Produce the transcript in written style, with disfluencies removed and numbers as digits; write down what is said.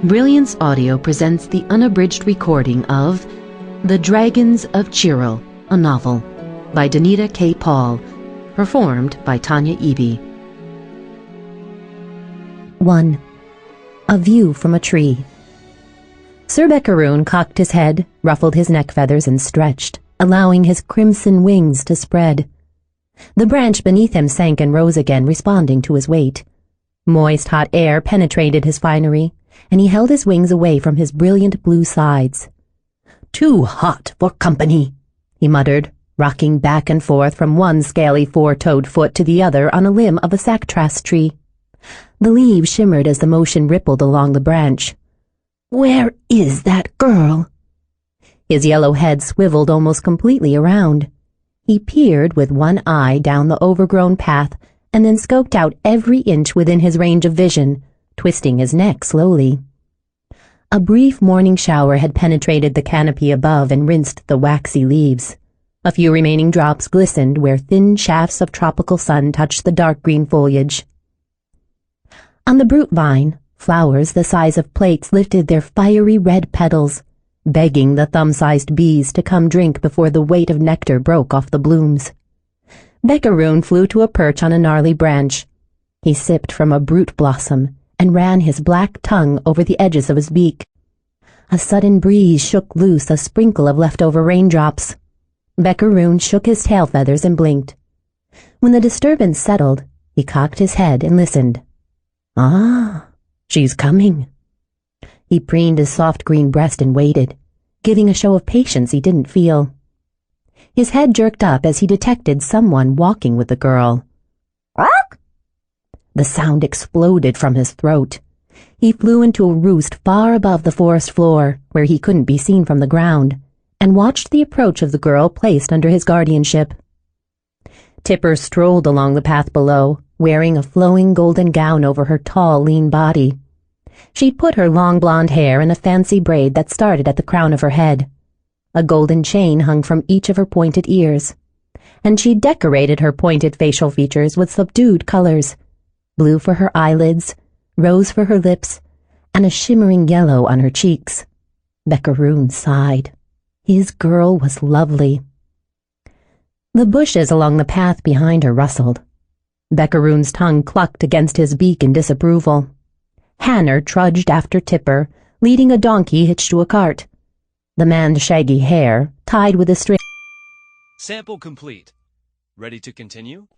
Brilliance Audio presents the unabridged recording of The Dragons of Chiril, a novel, by Donita K. Paul, performed by Tanya Eby. 1. A View from a Tree. Sir Beccaroon cocked his head, ruffled his neck feathers, and stretched, allowing his crimson wings to spread. The branch beneath him sank and rose again, responding to his weight. Moist, hot air penetrated his finery, and he held his wings away from his brilliant blue sides. "Too hot for company," he muttered, rocking back and forth from one scaly four-toed foot to the other on a limb of a sacktrass tree. The leaves shimmered as the motion rippled along the branch. "Where is that girl?" His yellow head swiveled almost completely around. He peered with one eye down the overgrown path and then scoped out every inch within his range of vision, twisting his neck slowly. A brief morning shower had penetrated the canopy above and rinsed the waxy leaves. A few remaining drops glistened where thin shafts of tropical sun touched the dark green foliage. On the brute vine, flowers the size of plates lifted their fiery red petals, begging the thumb-sized bees to come drink before the weight of nectar broke off the blooms. Beccaroon flew to a perch on a gnarly branch. He sipped from a brute blossom and ran his black tongue over the edges of his beak. A sudden breeze shook loose a sprinkle of leftover raindrops. Beccaroon shook his tail feathers and blinked. When the disturbance settled, he cocked his head and listened. "Ah, she's coming." He preened his soft green breast and waited, giving a show of patience he didn't feel. His head jerked up as he detected someone walking with the girl. "Ark!" The sound exploded from his throat. He flew into a roost far above the forest floor, where he couldn't be seen from the ground, and watched the approach of the girl placed under his guardianship. Tipper strolled along the path below, wearing a flowing golden gown over her tall, lean body. She'd put her long blonde hair in a fancy braid that started at the crown of her head. A golden chain hung from each of her pointed ears, and she decorated her pointed facial features with subdued colors, blue for her eyelids, rose for her lips, and a shimmering yellow on her cheeks. Beccaroon sighed. His girl was lovely. The bushes along the path behind her rustled. Beccaroon's tongue clucked against his beak in disapproval. Hanner trudged after Tipper, leading a donkey hitched to a cart. The man's shaggy hair, tied with a string. Sample complete. Ready to continue?